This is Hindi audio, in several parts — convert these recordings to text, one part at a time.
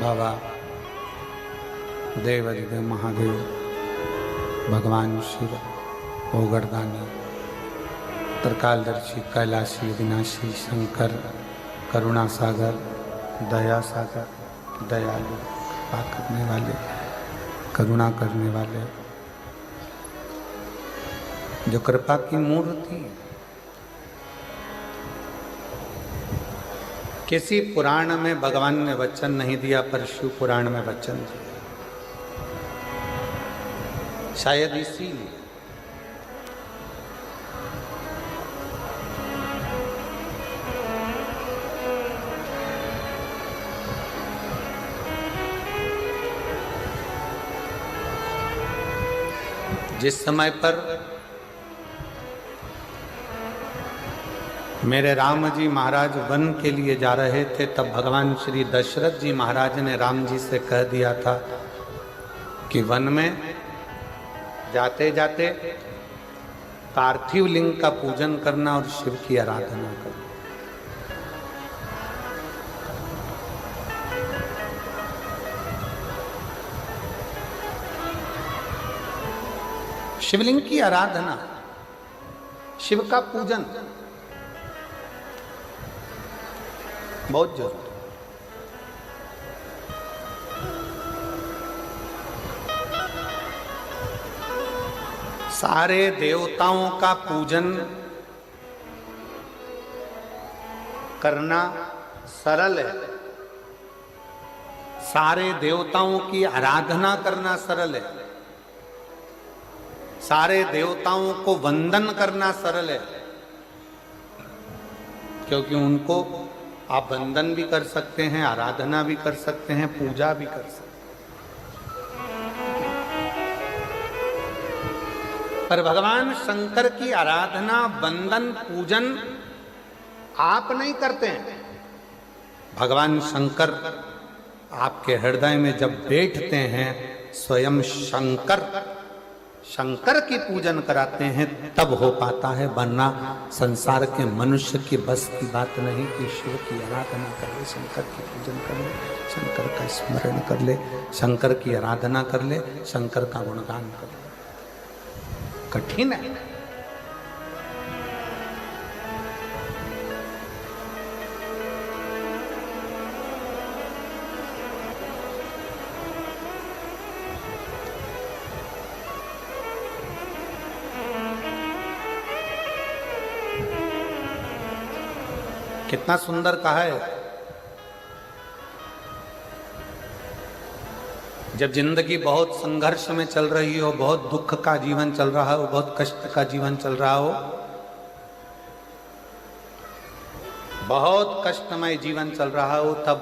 बाबा देवाधिदेव महादेव भगवान शिव ओगरदानी त्रिकालदर्शी कैलाशी विनाशी शंकर करुणा सागर दया सागर दयालु कृपा करने वाले करुणा करने वाले जो कृपा की मूर्ति। किसी पुराण में भगवान ने वचन नहीं दिया पर शिव पुराण में वचन दिया, शायद इसीलिए जिस समय पर मेरे राम जी महाराज वन के लिए जा रहे थे, तब भगवान श्री दशरथ जी महाराज ने राम जी से कह दिया था कि वन में जाते जाते पार्थिव लिंग का पूजन करना और शिव की आराधना करना। शिवलिंग की आराधना, शिव का पूजन बहुत जरूरी। सारे देवताओं का पूजन करना सरल है, सारे देवताओं की आराधना करना सरल है, सारे देवताओं को वंदन करना सरल है, क्योंकि उनको आप वंदन भी कर सकते हैं, आराधना भी कर सकते हैं, पूजा भी कर सकते हैं। पर भगवान शंकर की आराधना वंदन पूजन आप नहीं करते हैं। भगवान शंकर आपके हृदय में जब बैठते हैं, स्वयं शंकर की पूजन कराते हैं, तब हो पाता है, वरना संसार के मनुष्य की बस की बात नहीं कि शिव की आराधना कर ले, शंकर की पूजन कर ले, शंकर का स्मरण कर ले, शंकर की आराधना कर ले, शंकर का गुणगान कर ले। कठिन है। कितना सुंदर कहा है। जब जिंदगी बहुत संघर्ष में चल रही हो, बहुत दुख का जीवन चल रहा हो, बहुत कष्ट का जीवन चल रहा हो, बहुत कष्टमय जीवन चल रहा हो, तब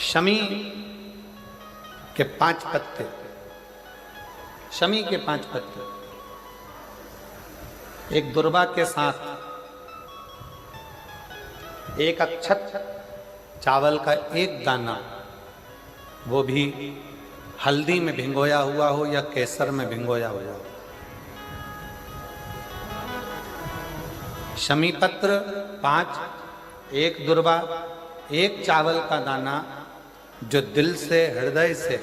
शमी के 5 पत्ते, शमी के 5 पत्ते, एक दुर्वा के साथ एक अक्षत चावल का एक दाना, वो भी हल्दी में भिंगोया हुआ हो या केसर में भिंगोया हुआ हो, शमी पत्र 5, एक दुर्वा, एक चावल का दाना, जो दिल से हृदय से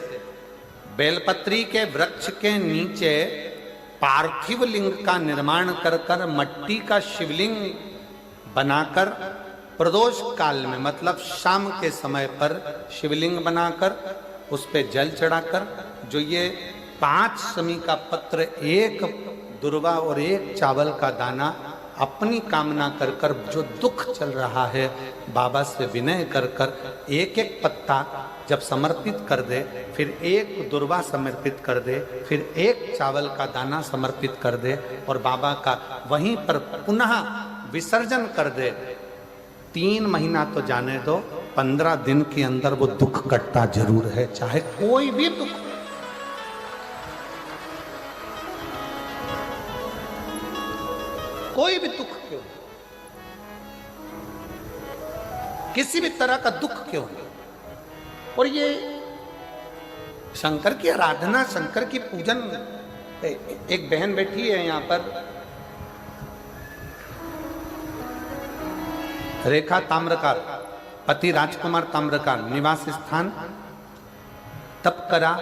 बेलपत्री के वृक्ष के नीचे पार्थिव लिंग का निर्माण कर कर मट्टी का शिवलिंग बनाकर प्रदोष काल में, मतलब शाम के समय पर शिवलिंग बनाकर उस पे जल चढ़ाकर, जो ये 5 शमी का पत्र, एक दुर्वा और एक चावल का दाना, अपनी कामना कर कर, जो दुख चल रहा है, बाबा से विनय कर कर एक एक पत्ता जब समर्पित कर दे, फिर एक दुर्वा समर्पित कर दे, फिर एक चावल का दाना समर्पित कर दे और बाबा का वहीं पर पुनः विसर्जन कर दे, 3 महीना तो जाने दो, 15 दिन के अंदर वो दुख कटता जरूर है, चाहे कोई भी दुख। कोई भी दुख क्यों, किसी भी तरह का दुख क्यों। और ये शंकर की आराधना, शंकर की पूजन, एक बहन बैठी है यहाँ पर, रेखा ताम्रकार, पति राजकुमार ताम्रकार, निवास स्थान तपकरा,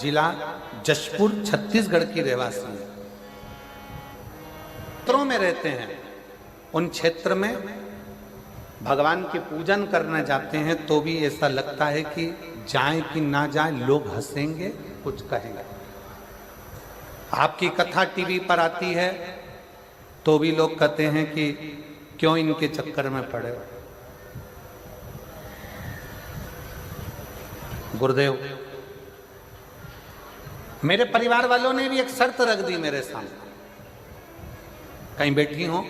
जिला जशपुर, छत्तीसगढ़ की रहवासी है। क्षेत्रों में रहते हैं, उन क्षेत्र में भगवान की पूजन करने जाते हैं तो भी ऐसा लगता है कि जाए कि ना जाए, लोग हंसेंगे, कुछ कहेंगे। आपकी कथा टीवी पर आती है तो भी लोग कहते हैं कि क्यों इनके चक्कर में पड़े। गुरुदेव, मेरे परिवार वालों ने भी एक शर्त रख दी मेरे सामने, कहीं बैठी हो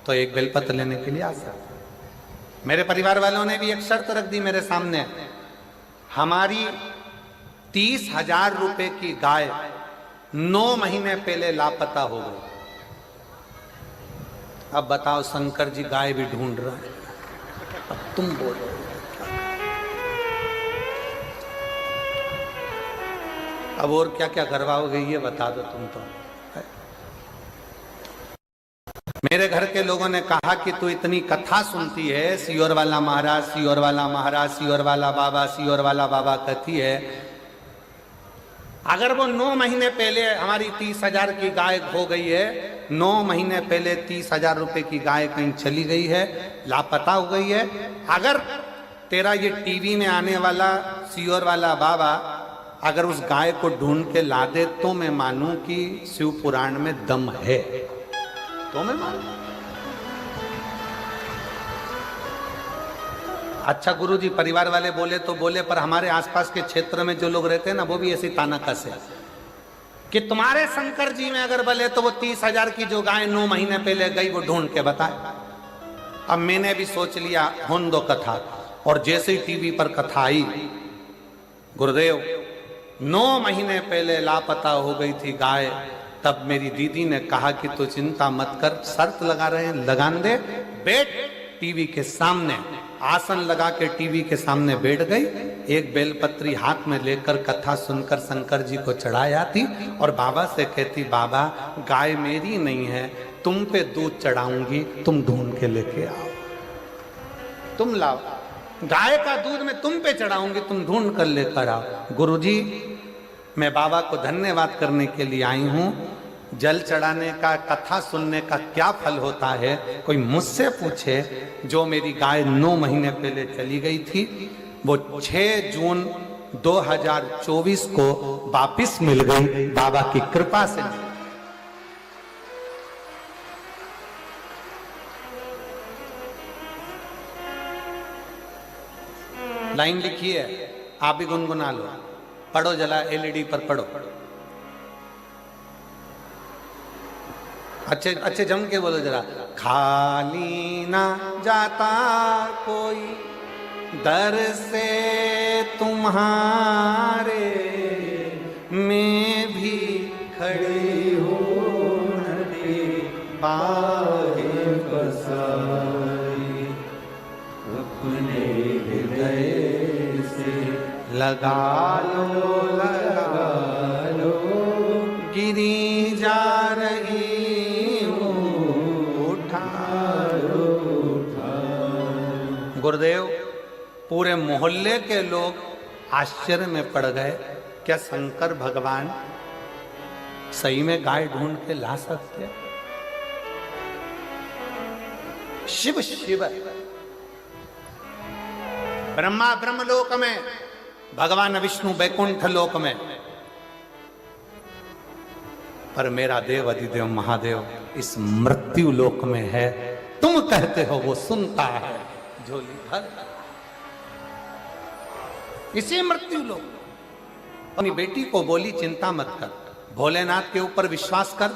तो एक बेलपत्र लेने के लिए आ सकते। मेरे परिवार वालों ने भी एक शर्त रख दी मेरे सामने, हमारी 30,000 रुपए की गाय 9 महीने पहले लापता हो गई। अब बताओ, शंकर जी गाय भी ढूंढ रहे हैं, अब तुम बोलो। अब और क्या क्या करवाओगे ये बता दो तुम तो। मेरे घर के लोगों ने कहा कि तू इतनी कथा सुनती है, सियोर वाला महाराज, सियोर वाला महाराज, सियोर वाला बाबा, सियोर वाला बाबा कहती है, अगर वो 9 महीने पहले हमारी 30,000 की गाय खो गई है, 9 महीने पहले 30,000 रुपए की गाय कहीं चली गई है, लापता हो गई है, अगर तेरा ये टीवी में आने वाला सियोर वाला बाबा अगर उस गाय को ढूंढ के ला दे तो मैं मानूं कि शिव पुराण में दम है, तो मैं मानूं। अच्छा गुरुजी, परिवार वाले बोले तो बोले, पर हमारे आसपास के क्षेत्र में जो लोग रहते हैं ना, वो भी ऐसी ताना कसे कि तुम्हारे शंकर जी में अगर बोले तो वो 30,000 की जो गाय 9 महीने पहले गई वो ढूंढ के बताए। अब मैंने भी सोच लिया होन दो कथा, और जैसे ही टीवी पर कथा आई, गुरुदेव 9 महीने पहले लापता हो गई थी गाय, तब मेरी दीदी ने कहा कि तू चिंता मत कर, शर्त लगा रहे हैं, लगान दे, बैठ टीवी के सामने, आसन लगा के टीवी के सामने बैठ गई, एक बेलपत्री हाथ में लेकर कथा सुनकर शंकर जी को चढ़ाई आती और बाबा से कहती, बाबा गाय मेरी नहीं है, तुम पे दूध चढ़ाऊंगी, तुम ढूंढ के लेके आओ, तुम लाओ, गाय का दूध मैं तुम पे चढ़ाऊंगी, तुम ढूंढ कर लेकर आओ। गुरुजी, मैं बाबा को धन्यवाद करने के लिए आई हूं। जल चढ़ाने का, कथा सुनने का क्या फल होता है, कोई मुझसे पूछे। जो मेरी गाय 9 महीने पहले चली गई थी, वो 6 जून 2024 को वापिस मिल गई, बाबा की कृपा से। लाइन लिखी है, आप भी गुनगुना लो, पढ़ो जला, एलईडी पर पढ़ो, अच्छे जम के बोलो जरा। खाली ना जाता कोई दर से तुम्हारे, मैं भी खड़ी हूँ नदी बाहे बसाई, अपने हृदय से लगा लो, गिरी जा रही गुरुदेव। पूरे मोहल्ले के लोग आश्चर्य में पड़ गए, क्या शंकर भगवान सही में गाय ढूंढ के ला सकते? शिव शिव, ब्रह्मा ब्रह्मलोक में, भगवान विष्णु बैकुंठ लोक में, पर मेरा देव अधिदेव महादेव इस मृत्यु लोक में है। तुम कहते हो वो सुनता है झोली भर, इसी मृत्यु लोक। अपनी बेटी को बोली, चिंता मत कर, भोलेनाथ के ऊपर विश्वास कर।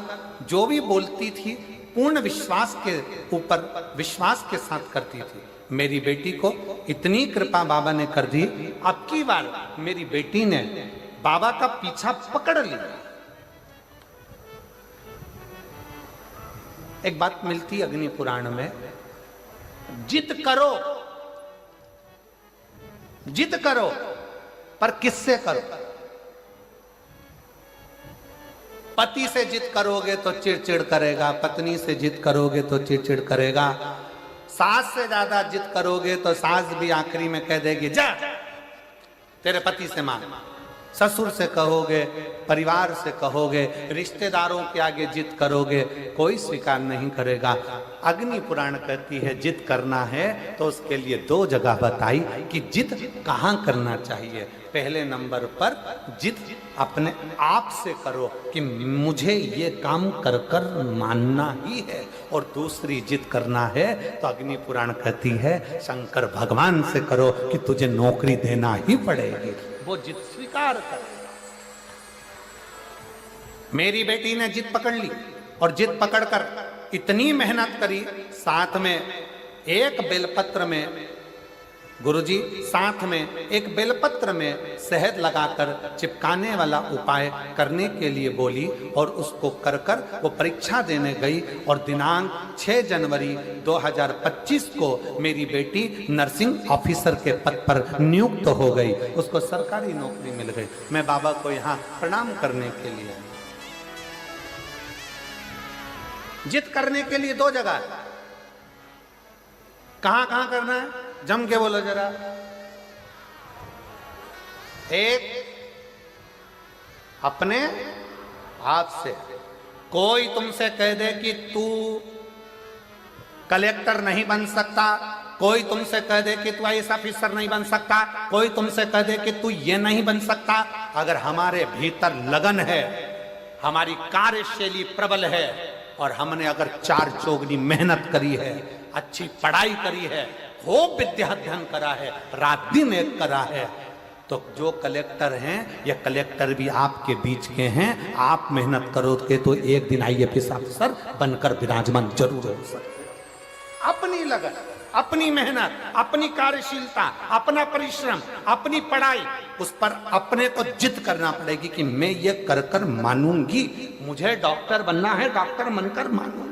जो भी बोलती थी पूर्ण विश्वास के ऊपर, विश्वास के साथ करती थी। मेरी बेटी को इतनी कृपा बाबा ने कर दी, अब की बार मेरी बेटी ने बाबा का पीछा पकड़ लिया। एक बात मिलती अग्नि पुराण में, जिद करो, जिद करो, पर किससे करो? पति से जिद करोगे तो चिड़चिड़ करेगा, पत्नी से जिद करोगे तो चिड़चिड़ करेगा, सास से ज्यादा जिद करोगे तो सास भी आखिरी में कह देगी जा तेरे पति से मांग। ससुर से कहोगे, परिवार से कहोगे, रिश्तेदारों के आगे जिद करोगे, कोई स्वीकार नहीं करेगा। अग्नि पुराण कहती है जिद करना है तो उसके लिए 2 जगह बताई कि जिद कहाँ करना चाहिए। पहले नंबर पर जिद अपने आप से करो कि मुझे ये काम कर कर मानना ही है, और दूसरी जिद करना है तो अग्नि पुराण कहती है शंकर भगवान से करो कि तुझे नौकरी देना ही पड़ेगी। वो जिद स्वीकार कर। मेरी बेटी ने जिद पकड़ ली और जिद पकड़कर इतनी मेहनत करी, साथ में एक बेलपत्र में, गुरुजी साथ में एक बेलपत्र में शहद लगाकर चिपकाने वाला उपाय करने के लिए बोली, और उसको कर कर वो परीक्षा देने गई, और दिनांक 6 जनवरी 2025 को मेरी बेटी नर्सिंग ऑफिसर के पद पर नियुक्त हो गई, उसको सरकारी नौकरी मिल गई। मैं बाबा को यहाँ प्रणाम करने के लिए। जिद करने के लिए 2 जगह है। कहां कहां करना है जम के बोलो जरा। एक अपने आप से, कोई तुमसे कह दे कि तू कलेक्टर नहीं बन सकता, कोई तुमसे कह दे कि तू आईएएस ऑफिसर नहीं बन सकता, कोई तुमसे कह दे कि तू ये नहीं बन सकता, अगर हमारे भीतर लगन है, हमारी कार्यशैली प्रबल है, और हमने अगर 4 चौगनी मेहनत करी है, अच्छी पढ़ाई करी है, खूब विद्या अध्ययन करा है, रात दिन एक करा है, तो जो कलेक्टर हैं या कलेक्टर भी आपके बीच के हैं, आप मेहनत करोगे तो एक दिन आईएएस अफसर बनकर विराजमान जरूर हो सकते। अपनी लगन, अपनी मेहनत, अपनी कार्यशीलता, अपना परिश्रम, अपनी पढ़ाई, उस पर अपने को जिद करना पड़ेगी कि मैं ये कर कर मानूंगी, मुझे डॉक्टर बनना है, डॉक्टर बनकर मानूंगी।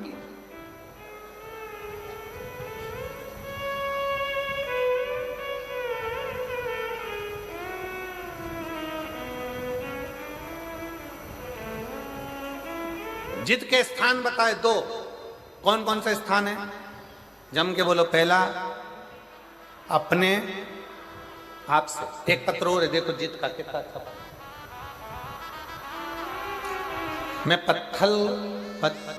जिद के स्थान बताए 2, कौन कौन से स्थान है जम के बोलो। पहला अपने आप से। एक पत्र और है, देखो जिद का कितना था। मैं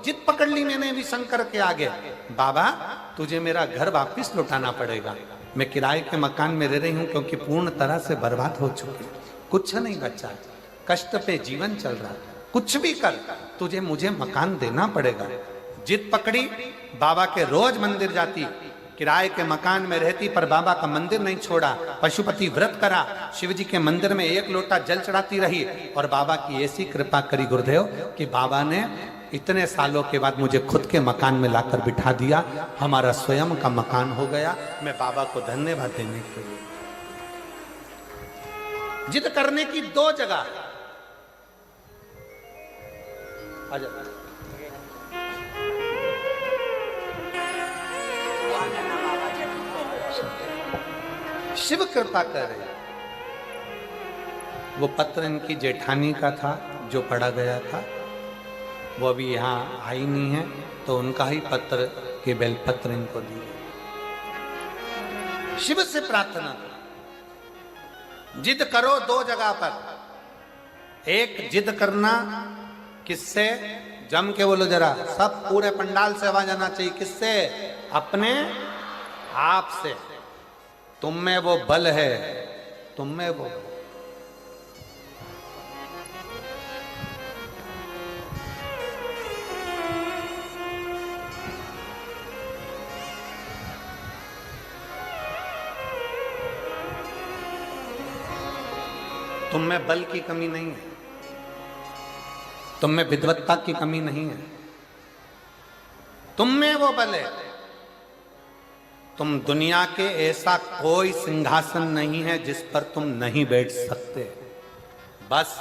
जिद पकड़ ली मैंने भी शंकर के आगे, बाबा तुझे मेरा घर वापिस लौटाना पड़ेगा, मैं किराए के मकान में रह रही हूं क्योंकि पूर्ण तरह से बर्बाद हो चुकी, कुछ नहीं बचा, कष्ट पे जीवन चल रहा, कुछ भी कर तुझे मुझे मकान देना पड़ेगा। जिद पकड़ी, बाबा के रोज मंदिर जाती, किराए के मकान में रहती, पर बाबा का मंदिर नहीं छोड़ा, पशुपति व्रत करा, शिव जी के मंदिर में 1 लोटा जल चढ़ाती रही, और बाबा की ऐसी कृपा करी गुरुदेव कि बाबा ने इतने सालों के बाद मुझे खुद के मकान में लाकर बिठा दिया, हमारा स्वयं का मकान हो गया। मैं बाबा को धन्यवाद देने के लिए। जिद करने की 2 जगह। शिव कृपा करे। वो पत्र इनकी जेठानी का था जो पढ़ा गया था, वो अभी यहाँ आई नहीं है, तो उनका ही पत्र के बेलपत्र इनको दी। शिव से प्रार्थना, जिद करो 2 जगह पर। एक जिद करना किससे, जम के बोलो जरा, सब पूरे पंडाल से आवाज आना चाहिए। किससे? अपने आप से। तुम में वो बल है, तुम में वो, तुम में बल की कमी नहीं है, तुम में विद्वत्ता की कमी नहीं है, तुम में वो बल है। तुम दुनिया के ऐसा कोई सिंहासन नहीं है जिस पर तुम नहीं बैठ सकते, बस